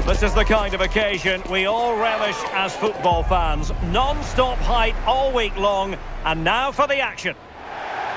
This is the kind of occasion we all relish as football fans. Non-stop hype all week long, and now for the action.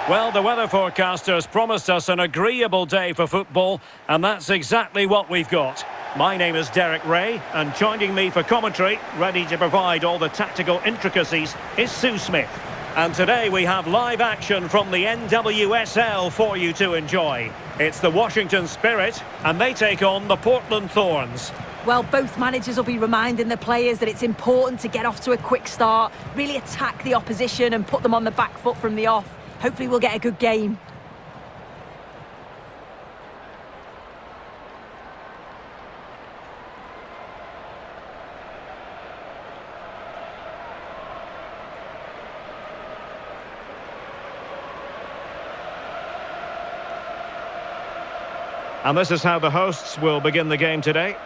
Well, the weather forecasters promised us an agreeable day for football, and that's exactly what we've got. My name is Derek Ray, and joining me for commentary, ready to provide all the tactical intricacies, is Sue Smith. And today we have live action from the NWSL for you to enjoy. It's the Washington Spirit, and they take on the Portland Thorns. Well, both managers will be reminding the players that it's important to get off to a quick start, really attack the opposition and put them on the back foot from the off. Hopefully we'll get a good game. And this is how the hosts will begin the game today.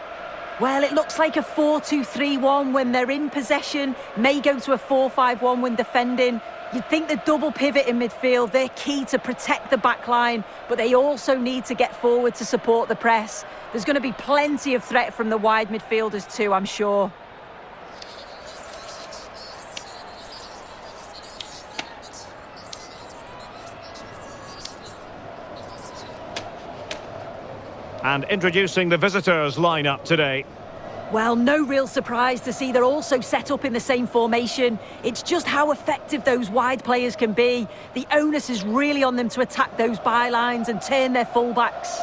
Well, it looks like a 4-2-3-1 when they're in possession. May go to a 4-5-1 when defending. You'd think the double pivot in midfield, they're key to protect the back line, but they also need to get forward to support the press. There's going to be plenty of threat from the wide midfielders too, I'm sure. And introducing the visitors' lineup today. Well, no real surprise to see they're also set up in the same formation. It's just how effective those wide players can be. The onus is really on them to attack those bylines and turn their fullbacks.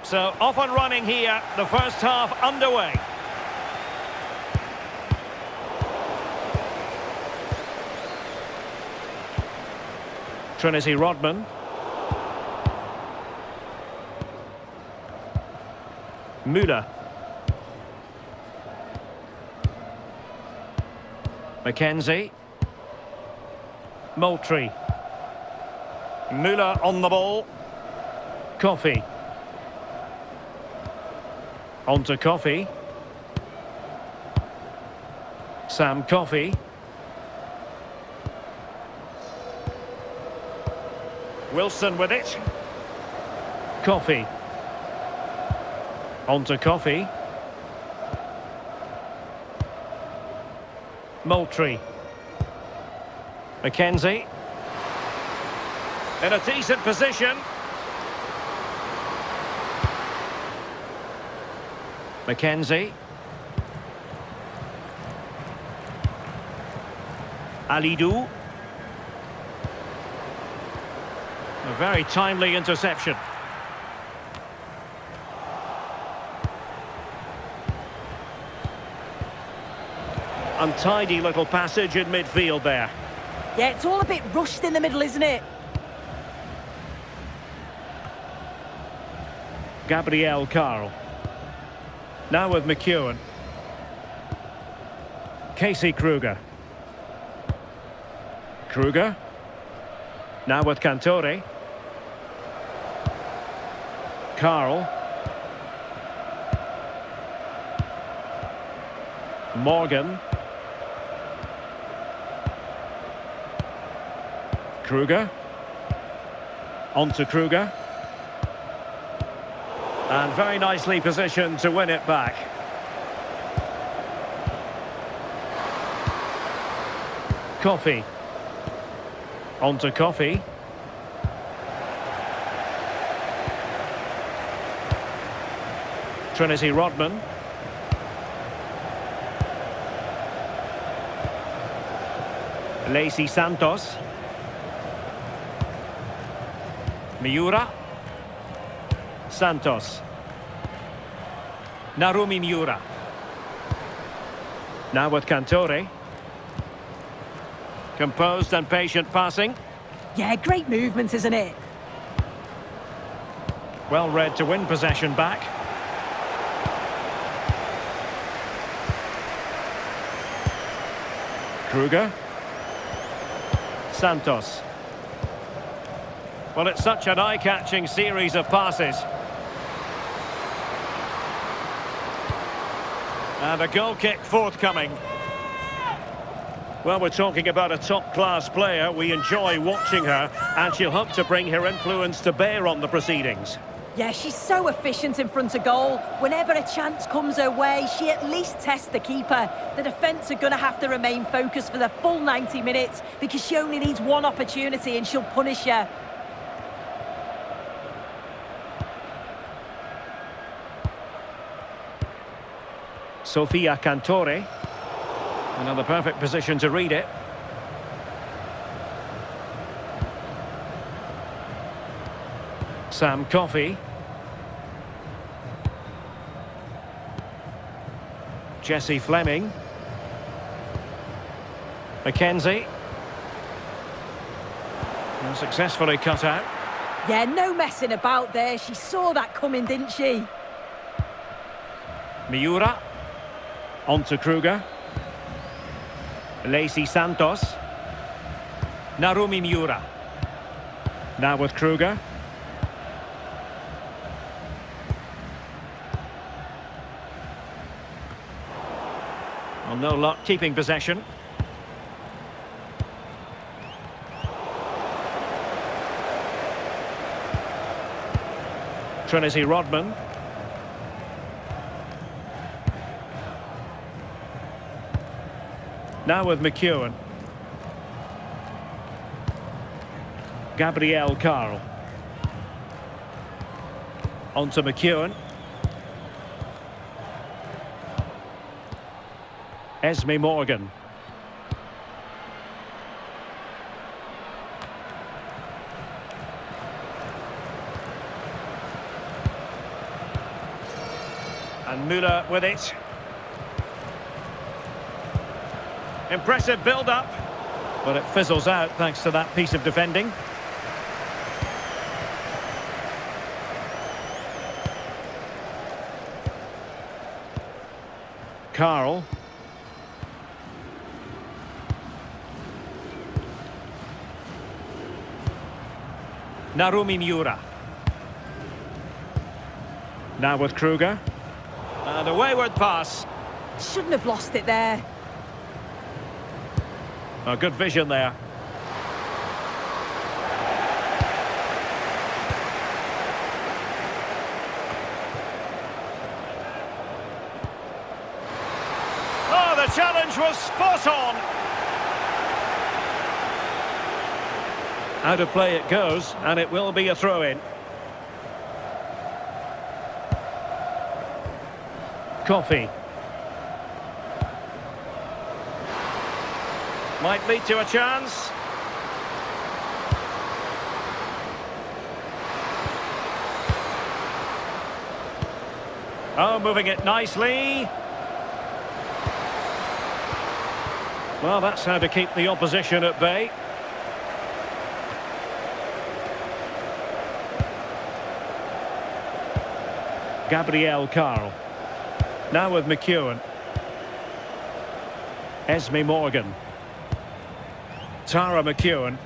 So, off and running here, the first half underway. Trinity Rodman. Müller. McKenzie. Moultrie. Müller on the ball. Coffey. On to Coffey. Sam Coffey. Wilson with it. Coffey. On to Coffey. Moultrie. McKenzie. In a decent position. McKenzie. Alidou. A very timely interception. Untidy little passage in midfield there. Yeah, it's all a bit rushed in the middle, isn't it? Gabriel Carl. Now with McEwen. Casey Kruger. Kruger. Now with Cantore. Carl. Morgan. Kruger. On to Kruger. And very nicely positioned to win it back. Coffey. On to Coffey. Trinity Rodman. Lacey Santos. Miura. Santos. Narumi Miura. Now with Cantore. Composed and patient passing. Yeah, great movement, isn't it? Well read to win possession back. Kruger. Santos. Well, it's such an eye-catching series of passes. And a goal kick forthcoming. Well, we're talking about a top-class player. We enjoy watching her, and she'll hope to bring her influence to bear on the proceedings. Yeah, she's so efficient in front of goal. Whenever a chance comes her way, she at least tests the keeper. The defence are going to have to remain focused for the full 90 minutes because she only needs one opportunity and she'll punish her. Sofia Cantore. Another perfect position to read it. Sam Coffey. Jessie Fleming. Mackenzie. And successfully cut out. Yeah, no messing about there. She saw that coming, didn't she? Miura. On to Kruger. Lacey Santos. Narumi Miura. Now with Kruger. Well, no luck keeping possession. Trinity Rodman. Now with McEwen. Gabrielle Carl. On to McEwen. Esme Morgan. And Müller with it. Impressive build-up, but it fizzles out thanks to that piece of defending. Carl. Narumi Miura. Now with Kruger. And a wayward pass. Shouldn't have lost it there. A good vision there. Oh, the challenge was spot on. Out of play it goes, and it will be a throw-in. Coffey. Might lead to a chance. Oh, moving it nicely. Well, that's how to keep the opposition at bay. Gabrielle Carl. Now with McEwen. Esme Morgan. Tara McEwen.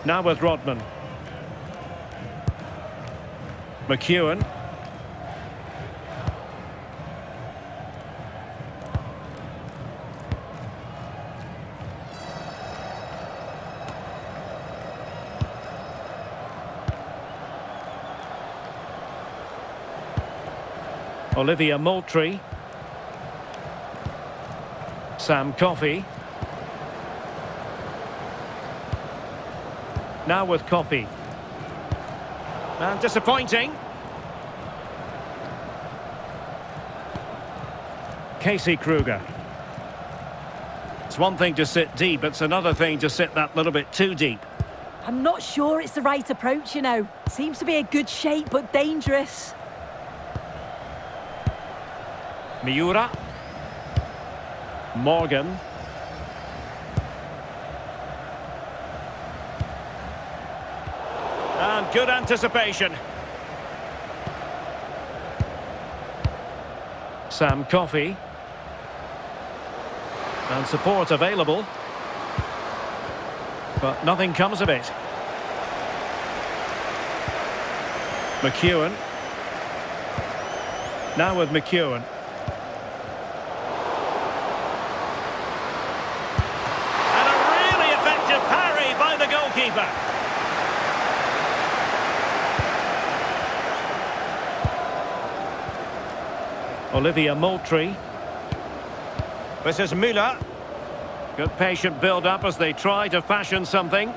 Now with Rodman. McEwen. Olivia Moultrie. Sam Coffey. Now with Coffey. And disappointing. Casey Kruger. It's one thing to sit deep, it's another thing to sit that little bit too deep. I'm not sure it's the right approach, you know. Seems to be a good shape, but dangerous. Miura. Morgan. And good anticipation. Sam Coffey. And support available. But nothing comes of it. McEwen. Now with McEwen. And a really effective parry by the goalkeeper. Olivia Moultrie. This is Müller. Good patient build-up as they try to fashion something.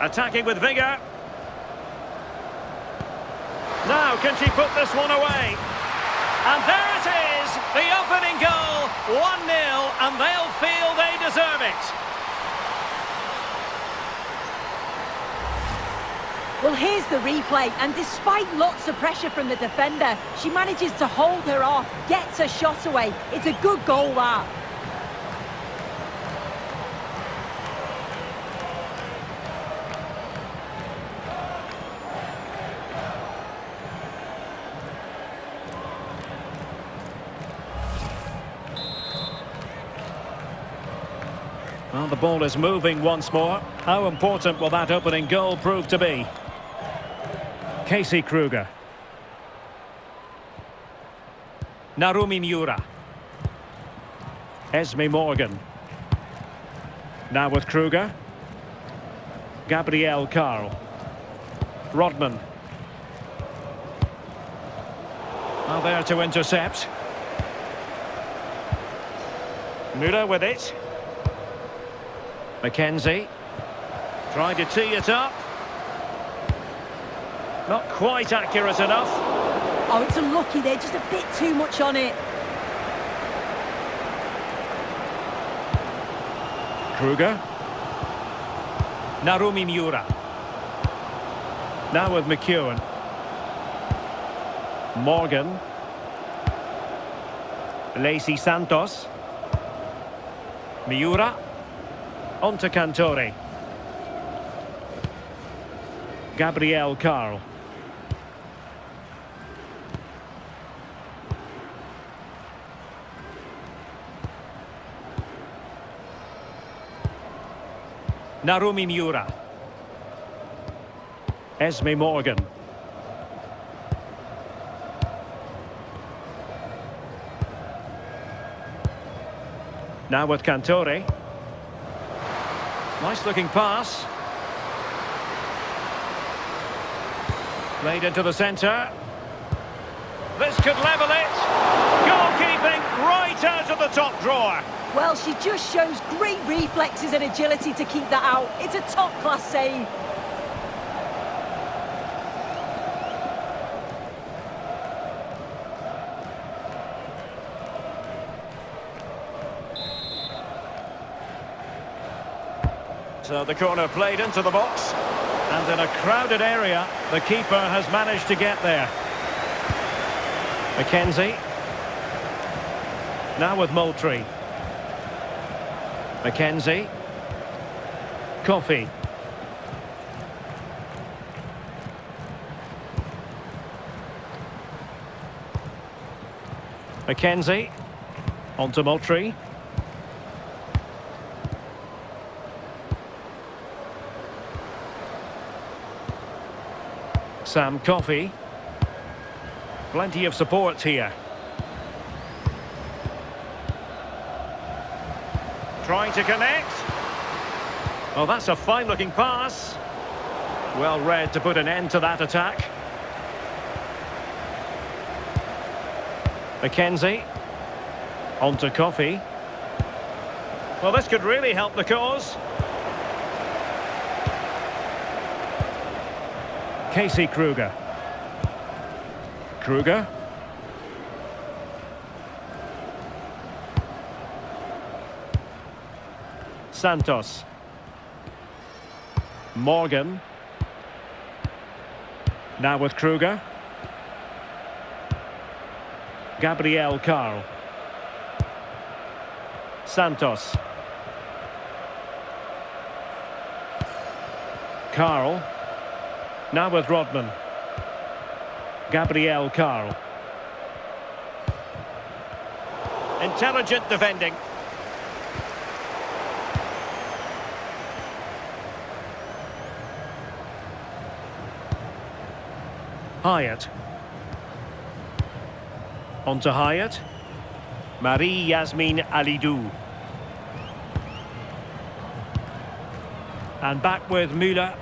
Attacking with vigour. Now, can she put this one away? And there it is, the opening goal, 1-0, and they'll feel they deserve it. Well, here's the replay, and despite lots of pressure from the defender, she manages to hold her off, gets a shot away. It's a good goal, that. Well, the ball is moving once more. How important will that opening goal prove to be? Casey Kruger. Narumi Miura. Esme Morgan. Now with Kruger. Gabrielle Carl. Rodman. Now there to intercept. Müller with it. McKenzie. Trying to tee it up. Not quite accurate enough. Oh, it's unlucky there, just a bit too much on it. Kruger. Narumi Miura. Now with McEwen. Morgan. Lacey Santos. Miura. On to Cantore. Gabrielle Carl. Narumi Miura. Esme Morgan. Now with Cantore. Nice looking pass. Played into the centre. This could level it. Goalkeeping right out of the top drawer. Well, she just shows great reflexes and agility to keep that out. It's a top-class save. So the corner played into the box. And in a crowded area, the keeper has managed to get there. McKenzie. Now with Moultrie. McKenzie. Coffey. McKenzie. On to Moultrie. Sam Coffey. Plenty of support here. Trying to connect. Oh, that's a fine-looking pass. Well read to put an end to that attack. McKenzie. On to Coffey. Well, this could really help the cause. Casey Kruger. Kruger. Santos. Morgan. Now with Kruger. Gabrielle Carl. Santos. Carl. Now with Rodman. Gabrielle Carl. Intelligent defending. Hyatt. On to Hyatt. Marie Yasmin Alidou. And back with Müller.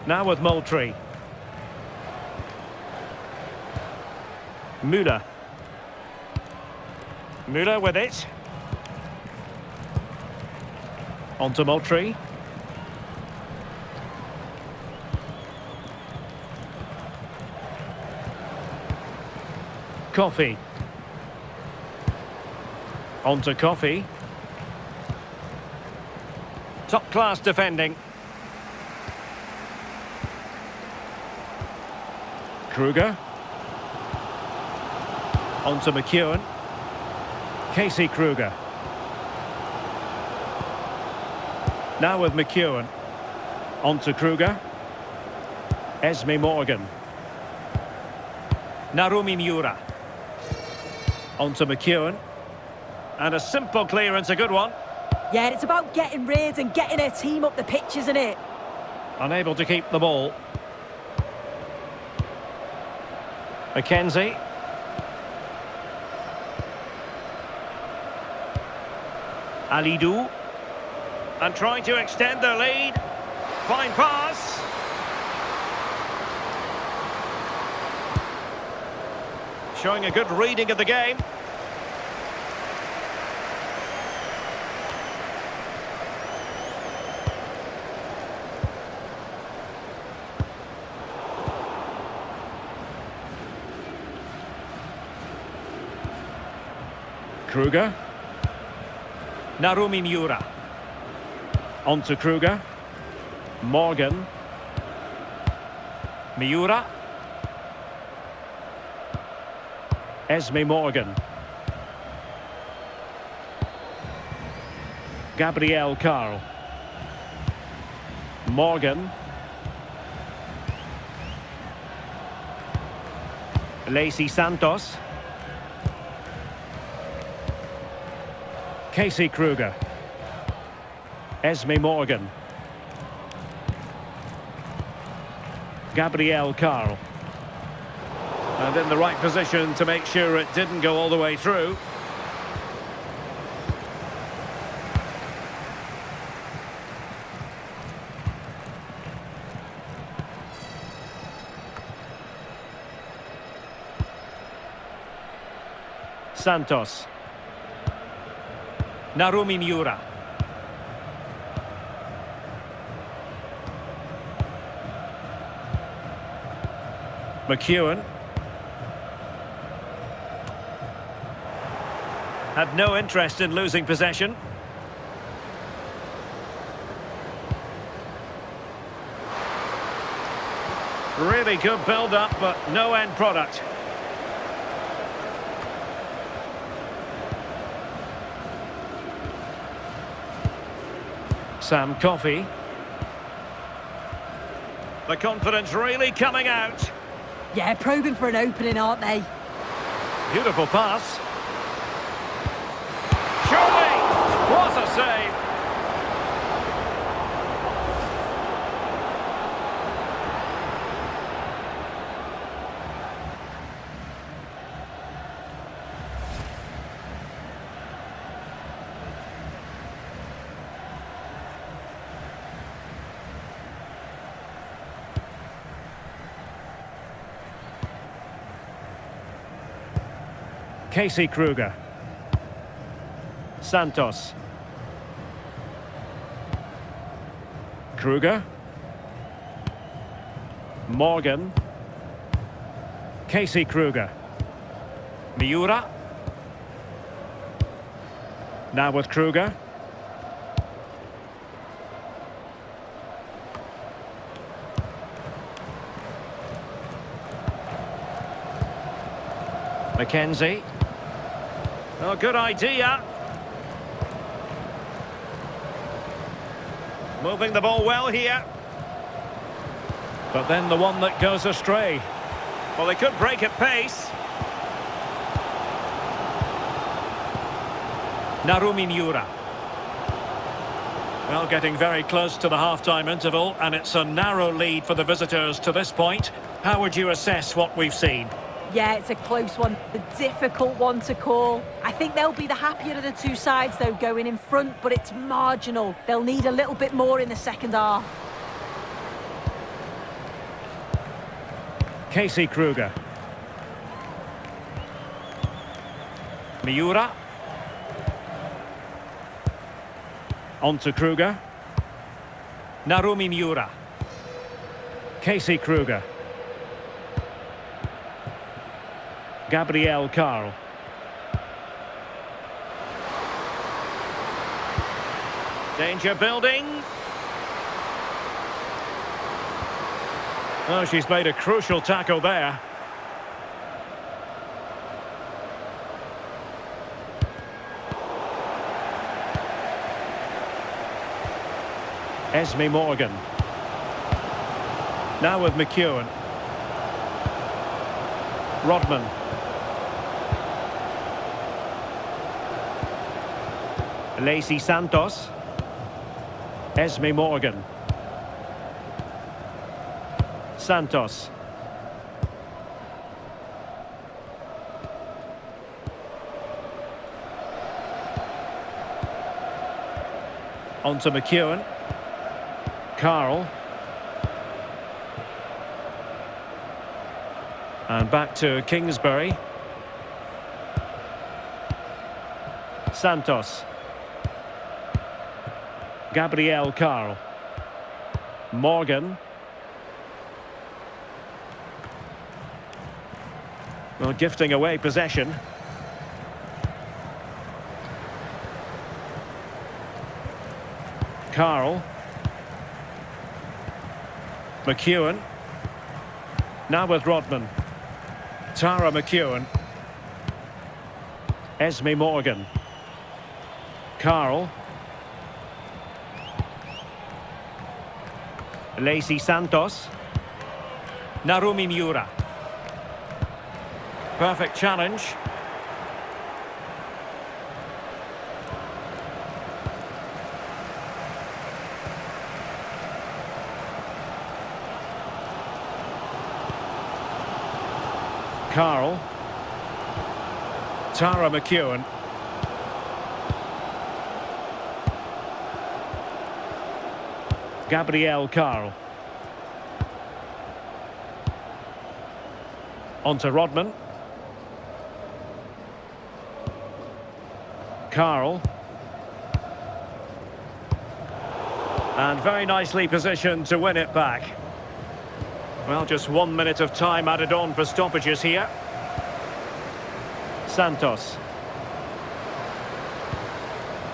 Now with Moultrie. Müller. Müller with it. On to Moultrie. Coffee. On to Coffee. Top-class defending. Kruger. On to McEwen. Casey Kruger. Now with McEwen. On to Kruger. Esme Morgan. Narumi Miura. On to McEwen. And a simple clearance, a good one. Yeah, it's about getting rid and getting their team up the pitch, isn't it? Unable to keep the ball. McKenzie. Alidou. And trying to extend their lead. Fine pass. Showing a good reading of the game. Kruger. Narumi Miura. On to Kruger. Morgan. Miura. Esme Morgan. Gabrielle Carl. Morgan. Lacey Santos. Casey Kruger. Esme Morgan. Gabrielle Carl. And in the right position to make sure it didn't go all the way through. Santos. Narumi Miura. McEwen. Had no interest in losing possession. Really good build-up, but no end product. Sam Coffey. The confidence really coming out. Yeah, probing for an opening, aren't they? Beautiful pass. Surely! What a save! Casey Kruger. Santos. Kruger. Morgan. Casey Kruger. Miura. Now with Kruger. McKenzie. Oh, good idea. Moving the ball well here. But then the one that goes astray. Well, they could break at pace. Narumi Miura. Well, getting very close to the half-time interval, and it's a narrow lead for the visitors to this point. How would you assess what we've seen? Yeah, it's a close one, a difficult one to call. I think they'll be the happier of the two sides, though, going in front, but it's marginal. They'll need a little bit more in the second half. Casey Kruger. Miura. On to Kruger. Narumi Miura. Casey Kruger. Gabriel Carl. Danger building. Oh, she's made a crucial tackle there. Esme Morgan. Now with McEwen. Rodman. Lacey Santos. Esme Morgan. Santos. On to McEwen. Carl. And back to Kingsbury. Santos. Gabriel Carl. Morgan. Well, gifting away possession. Carl. McEwen. Now with Rodman. Tara McEwen. Esme Morgan. Carl. Lacey Santos. Narumi Miura. Perfect challenge. Carl. Tara McEwen. Gabriel Carl. On to Rodman. Carl. And very nicely positioned to win it back. Well, just 1 minute of time added on for stoppages here. Santos.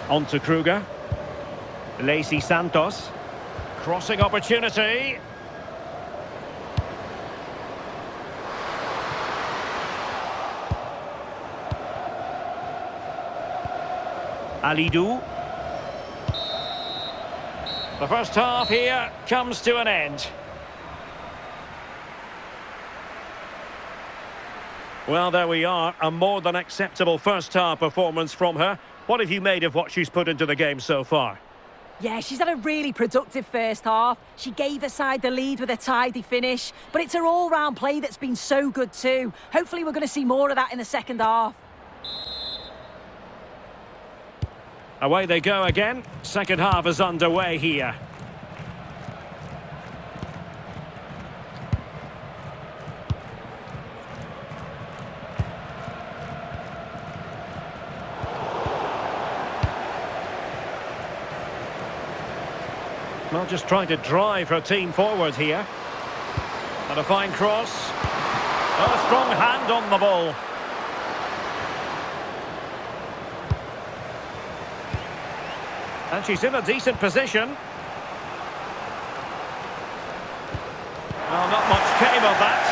On to Kruger. Lacey Santos. Crossing opportunity. Alidou. The first half here comes to an end. Well, there we are, a more than acceptable first half performance from her. What have you made of what she's put into the game so far? Yeah, she's had a really productive first half. She gave her side the lead with a tidy finish, but it's her all-round play that's been so good too. Hopefully we're going to see more of that in the second half. Away they go again. Second half is underway here. Well, just trying to drive her team forward here. And a fine cross. A strong hand on the ball. And she's in a decent position. Well, not much came of that.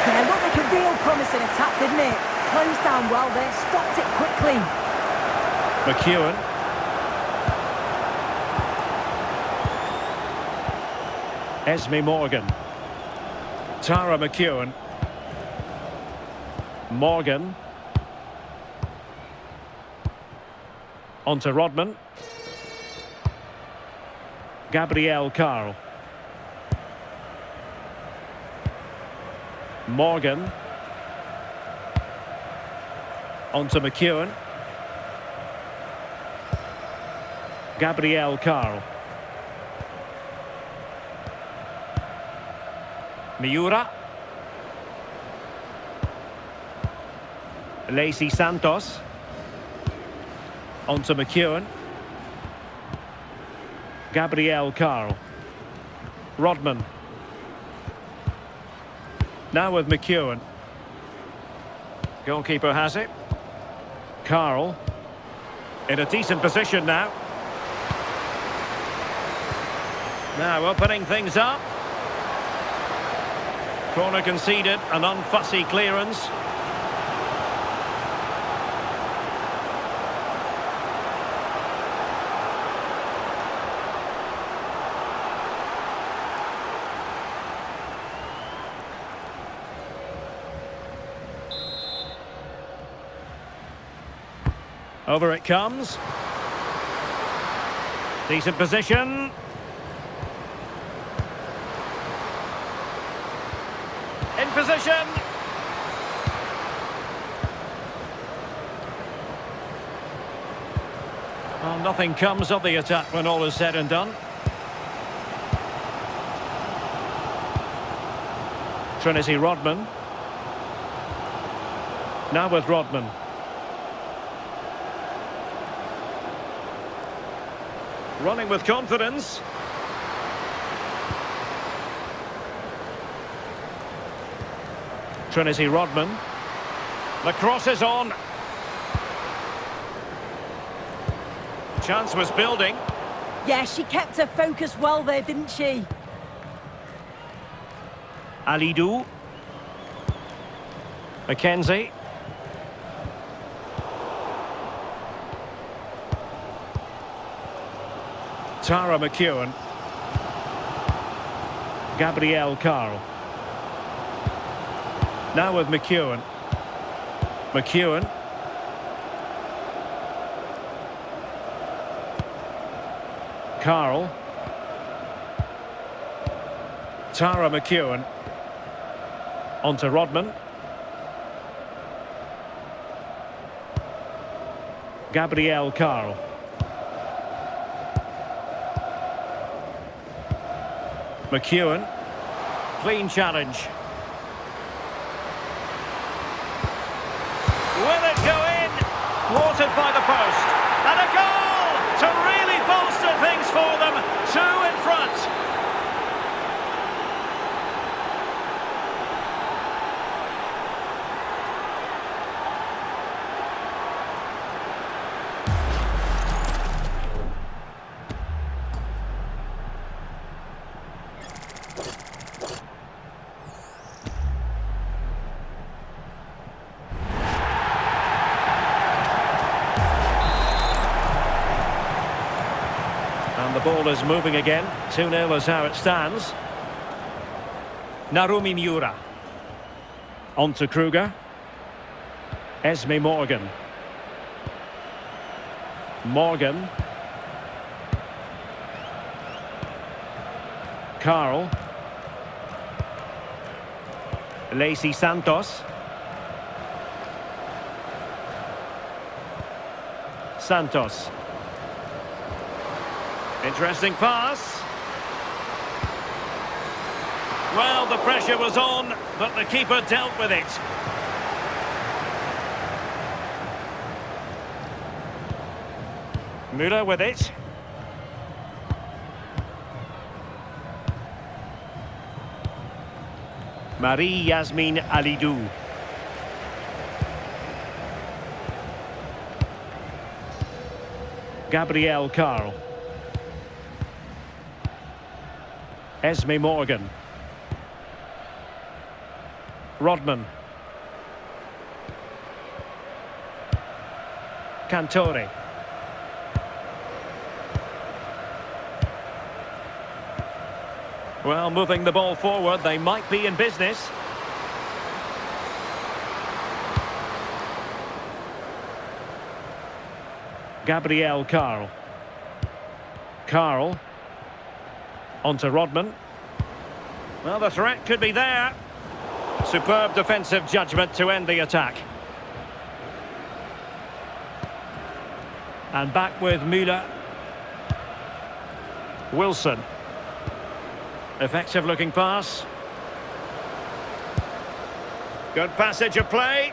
Yeah, looked like a real promising attack, didn't it? Closed down well there, stopped it quickly. McEwen. Esme Morgan. Tara McEwen. Morgan. On to Rodman. Gabriel Carl. Morgan. On to McEwen. Gabriel Carl. Miura. Lacey Santos. On to McEwen. Gabriel Carl. Rodman. Now with McEwen. Goalkeeper has it. Carl. In a decent position now. Now opening things up. Corner conceded, an unfussy clearance. Over it comes. Decent position. In position. Well, nothing comes of the attack when all is said and done. Trinity Rodman. Now with Rodman. Running with confidence. Trinity Rodman. The cross is on. Chance was building. Yeah, she kept her focus well there, didn't she? Alidou. Mackenzie. Tara McEwen. Gabriel Carl. Now with McEwen. McEwen. Carl. Tara McEwen. On to Rodman. Gabriel Carl. McEwen. Clean challenge. Will it go in? Thwarted by the post. And a goal to really bolster things for them. 2 in front. And the ball is moving again. 2-0 is how it stands. Narumi Miura. On to Kruger. Esme Morgan. Morgan. Carl. Lacey Santos. Santos. Interesting pass. Well, the pressure was on, but the keeper dealt with it. Müller with it. Marie-Yasmin Alidou. Gabriel Carl. Esme Morgan. Rodman. Cantore. Well, moving the ball forward, they might be in business. Gabriel Carl. Carl. On to Rodman. Well, the threat could be there. Superb defensive judgment to end the attack. And back with Müller. Wilson. Effective looking pass. Good passage of play.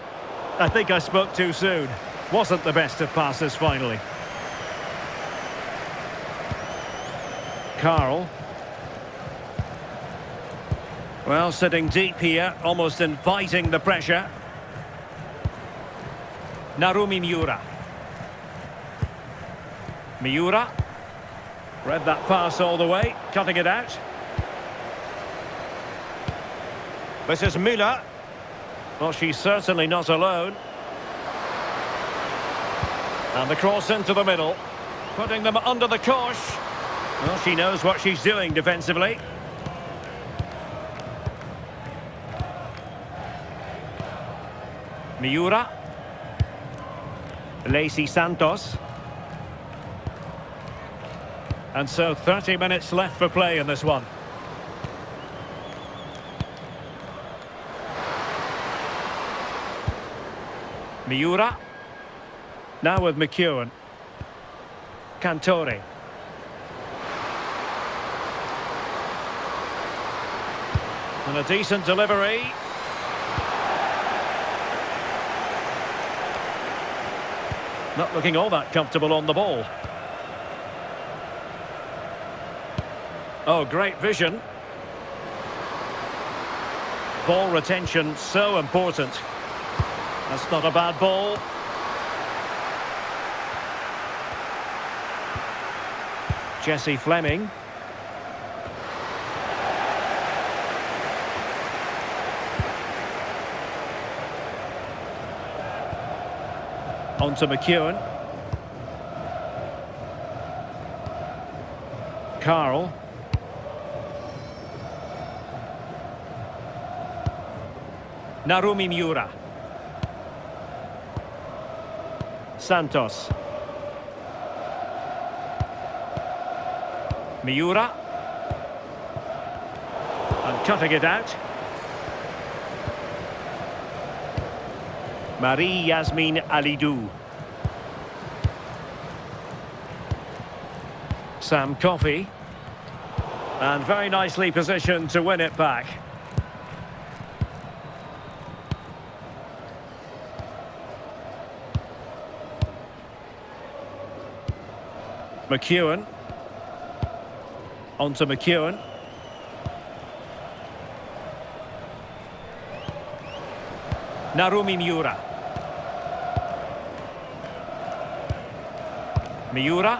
I think I spoke too soon. Wasn't the best of passes finally. Carl. Well, sitting deep here, almost inviting the pressure. Narumi Miura. Miura. Read that pass all the way, cutting it out. This is Müller. Well, she's certainly not alone. And the cross into the middle, putting them under the cosh. Well, she knows what she's doing defensively. Miura. Lacey Santos. And so 30 minutes left for play in this one. Miura. Now with McEwen. Cantore. And a decent delivery. Not looking all that comfortable on the ball. Oh, great vision. Ball retention so important. That's not a bad ball. Jessie Fleming. On to McEwen. Carl. Narumi Miura. Santos. Miura. And cutting it out. Marie Yasmin Alidou. Sam Coffey. And very nicely positioned to win it back. McEwen. On to McEwen. Narumi Miura. Miura.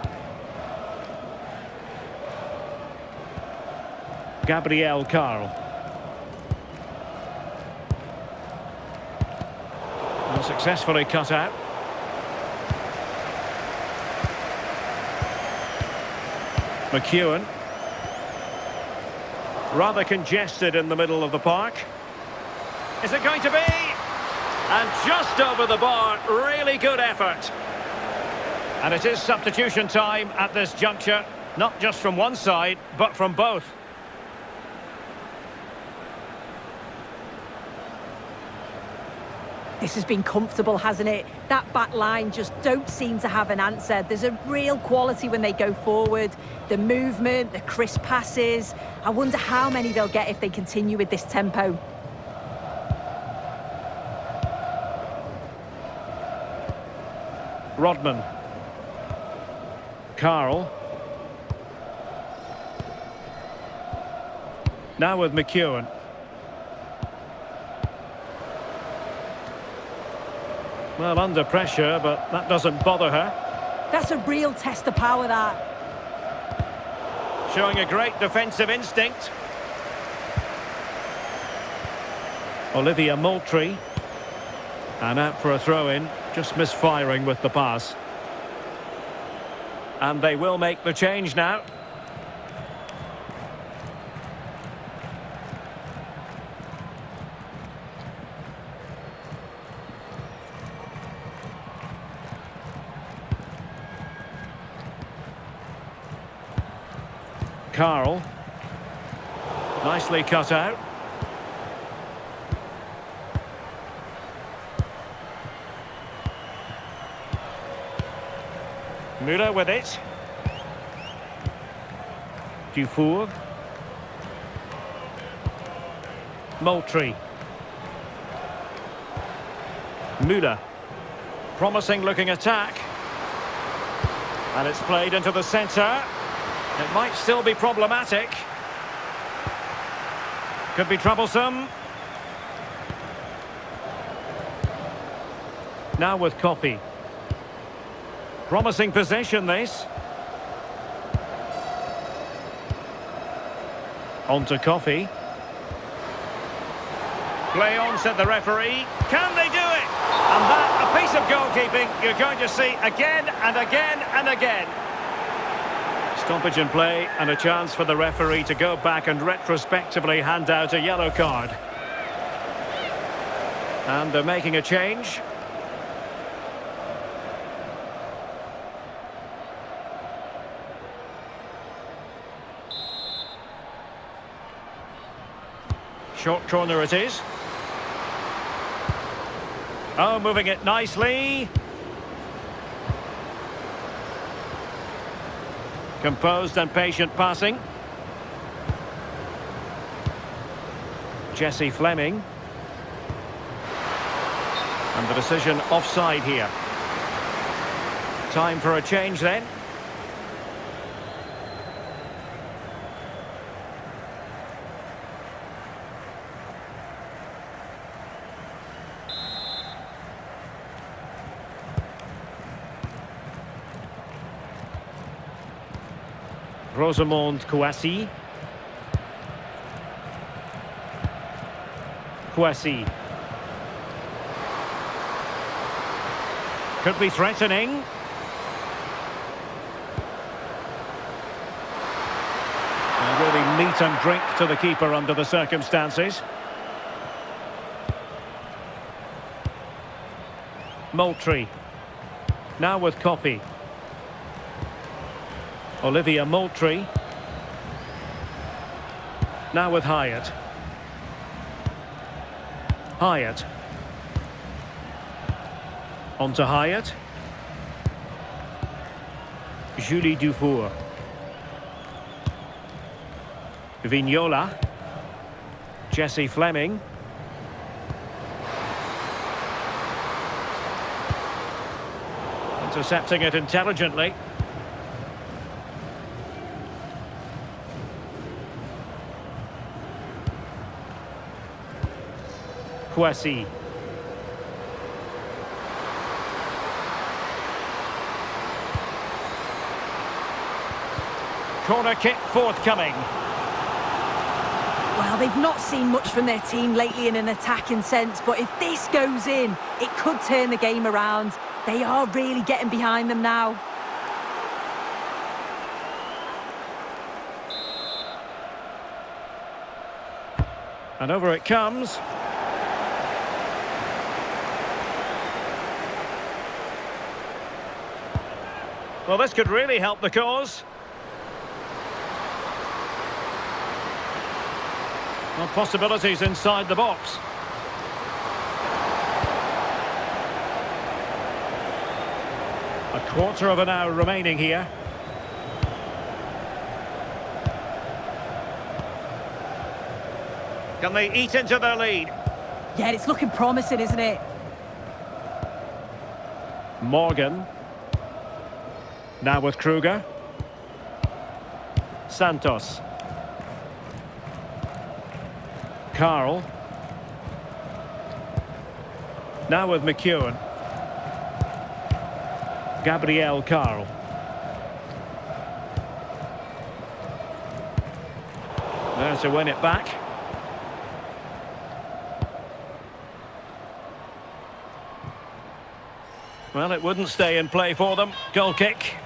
Gabrielle Carl. And successfully cut out. McEwen. Rather congested in the middle of the park. Is it going to be? And just over the bar, really good effort. And it is substitution time at this juncture, not just from one side, but from both. This has been comfortable, hasn't it? That back line just don't seem to have an answer. There's a real quality when they go forward. The movement, the crisp passes. I wonder how many they'll get if they continue with this tempo. Rodman. Carl. Now with McEwen. Well, under pressure, but that doesn't bother her. That's a real test of power, that. Showing a great defensive instinct. Olivia Moultrie. And out for a throw-in, just misfiring with the pass. And they will make the change now. Carl. Nicely cut out. Müller with it. Dufour. Moultrie. Müller. Promising looking attack. And it's played into the centre. It might still be problematic. Could be troublesome. Now with Coffey. Promising possession this. On to Coffey. Play on, said the referee. Can they do it? And that, a piece of goalkeeping you're going to see again and again and again. Stoppage in play and a chance for the referee to go back and retrospectively hand out a yellow card. And they're making a change. Short corner it is. Oh, moving it nicely. Composed and patient passing. Jesse Fleming. And the decision offside here. Time for a change then. Rosamond Kouassi. Kouassi. Could be threatening. And really meat and drink to the keeper under the circumstances. Moultrie. Now with Coffey. Olivia Moultrie. Now with Hyatt. Hyatt. On to Hyatt. Julie Dufour. Vignola. Jesse Fleming. Intercepting it intelligently. Kouassi. Corner kick forthcoming. Well, they've not seen much from their team lately in an attacking sense, but if this goes in, it could turn the game around. They are really getting behind them now. And over it comes. Well, this could really help the cause. Well, possibilities inside the box. A quarter of an hour remaining here. Can they eat into their lead? Yeah, it's looking promising, isn't it? Morgan. Now with Kruger. Santos. Carl. Now with McEwen. Gabrielle Carl. There to win it back. Well, it wouldn't stay in play for them. Goal kick.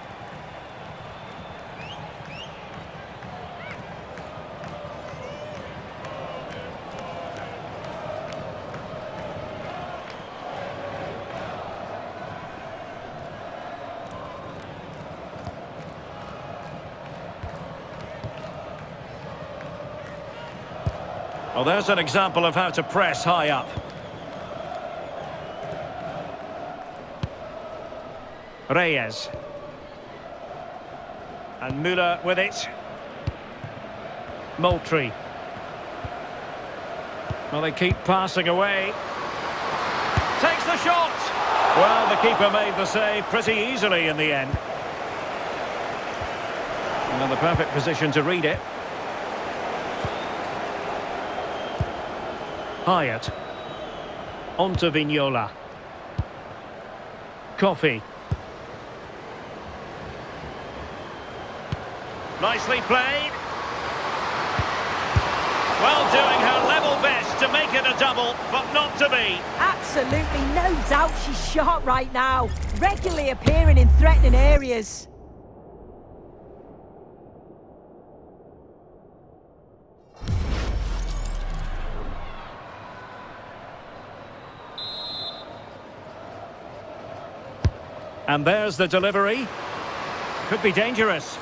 Well, there's an example of how to press high up. Reyes. And Müller with it. Moultrie. Well, they keep passing away. Takes the shot! Well, the keeper made the save pretty easily in the end. And in the perfect position to read it. Hyatt. On to Vignola. Coffey. Nicely played. Well, doing her level best to make it a double, but not to be. Absolutely no doubt she's sharp right now. Regularly appearing in threatening areas. And there's the delivery. Could be dangerous.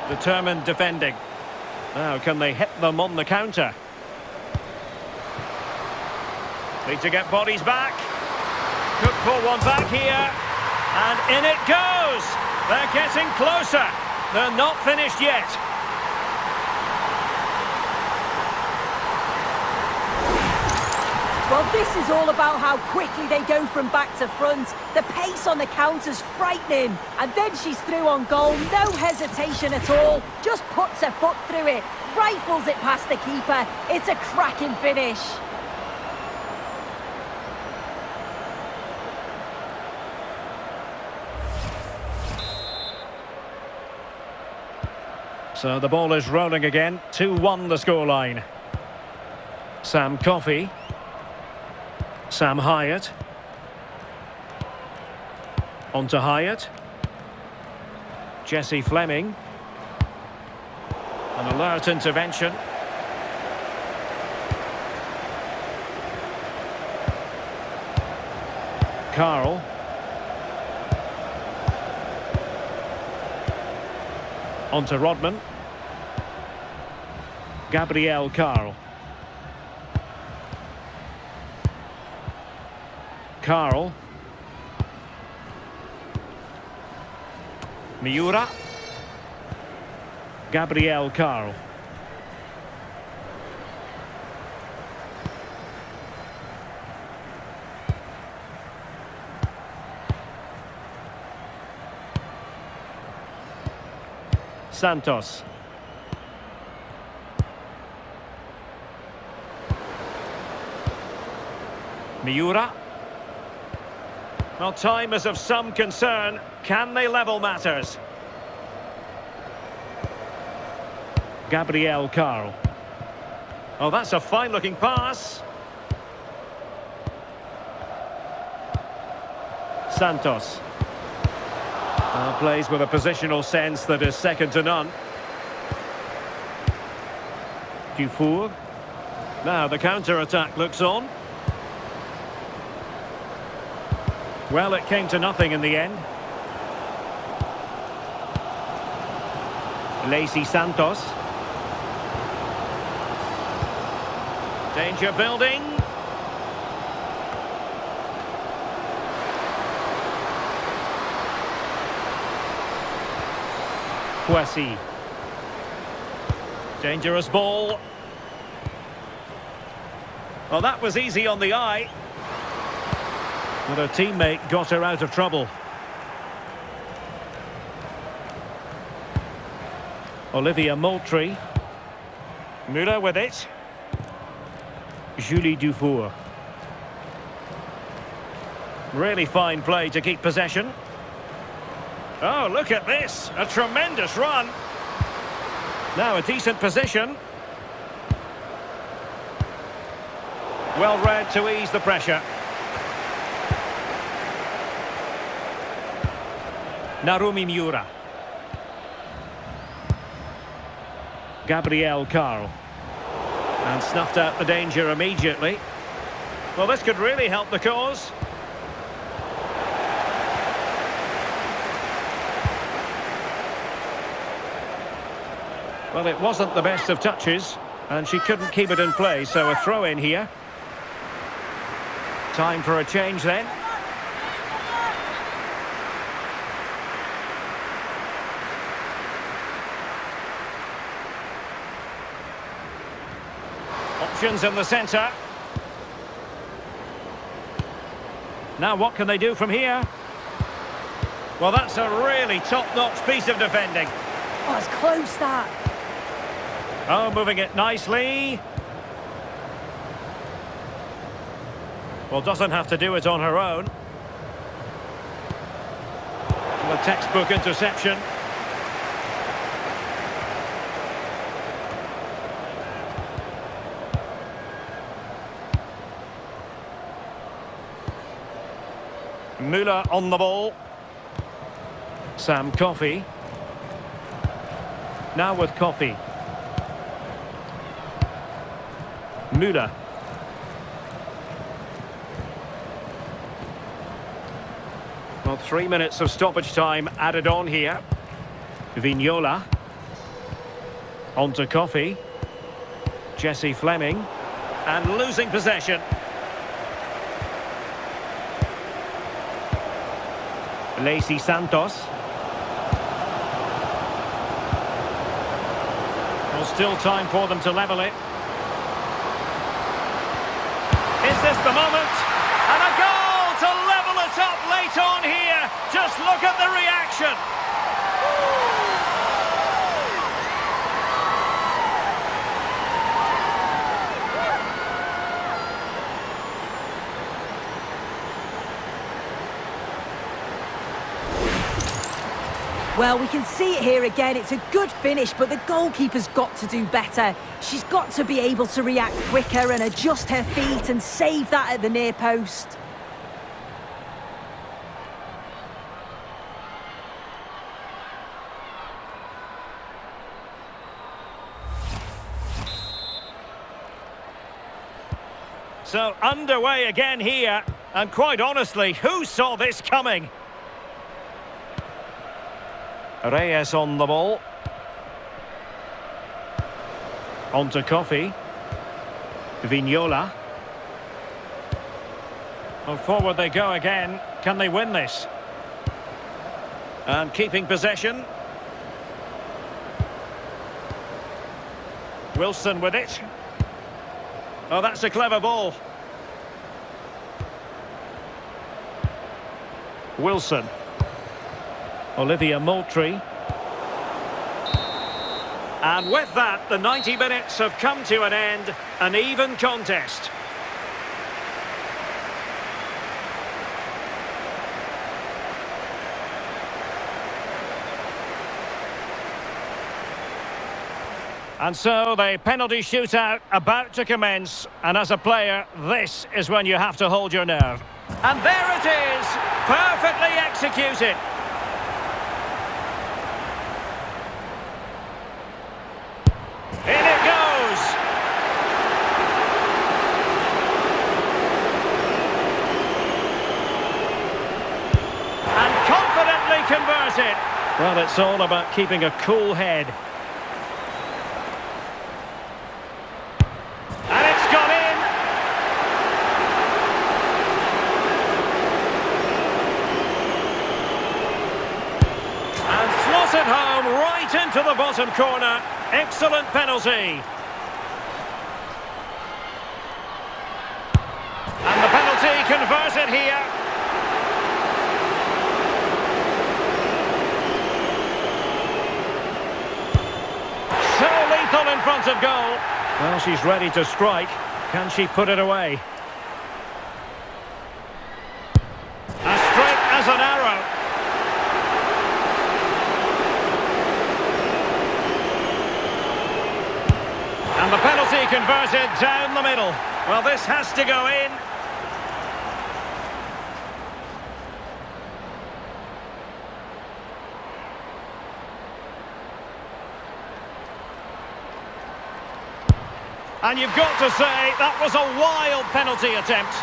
Determined defending. Now, can they hit them on the counter? Need to get bodies back. Could pull one back here. And in it goes. They're getting closer. They're not finished yet. Well, this is all about how quickly they go from back to front. The pace on the counter's frightening. And then she's through on goal. No hesitation at all. Just puts her foot through it. Rifles it past the keeper. It's a cracking finish. So the ball is rolling again. 2-1 the scoreline. Sam Coffey. Sam Hyatt. On to Hyatt. Jessie Fleming. An alert intervention. Carl. On to Rodman. Gabrielle Carl. Carl. Miura. Gabrielle Carl. Santos. Miura. Well, time is of some concern. Can they level matters? Gabrielle Carl. Oh, that's a fine-looking pass. Santos. Plays with a positional sense that is second to none. Dufour. Now the counter-attack looks on. Well, it came to nothing in the end. Lacey Santos. Danger building. Kwesi. Dangerous ball. Well, that was easy on the eye. But her teammate got her out of trouble. Olivia Moultrie. Müller with it. Julie Dufour. Really fine play to keep possession. Oh, look at this. A tremendous run. Now a decent position. Well read to ease the pressure. Narumi Miura. Gabrielle Carl. And snuffed out the danger immediately. Well, this could really help the cause. Well, it wasn't the best of touches, and she couldn't keep it in play, so a throw in here. Time for a change then. options in the centre. Now what can they do from here? Well, that's a really top-notch piece of defending. Oh, it's close, that. Oh, moving it nicely. Well, doesn't have to do it on her own. A textbook interception. Müller on the ball. Sam Coffey. Now with Coffey. Müller. Well, 3 minutes of stoppage time added on here. Vignola. On to Coffey. Jesse Fleming. And losing possession. Lacey Santos. Well, still time for them to level it. Is this the moment? And a goal to level it up late on here. Just look at the reaction. Well, we can see it here again. It's a good finish, but the goalkeeper's got to do better. She's got to be able to react quicker and adjust her feet and save that at the near post. So underway again here, and quite honestly, who saw this coming? Reyes on the ball. On to Coffey. Vignola. Well, forward they go again. Can they win this? And keeping possession. Wilson with it. Oh, that's a clever ball. Wilson. Olivia Moultrie. And with that, the 90 minutes have come to an end. An even contest. And so the penalty shootout about to commence. And as a player, this is when you have to hold your nerve. And there it is, perfectly executed. In it goes. And confidently converted. Well, it's all about keeping a cool head. And it's gone in. And slotted home right into the bottom corner. Excellent penalty. And the penalty converted here. So lethal in front of goal. Well, she's ready to strike. Can she put it away? As straight as an arrow. And the penalty converted down the middle. Well, this has to go in. And you've got to say, that was a wild penalty attempt.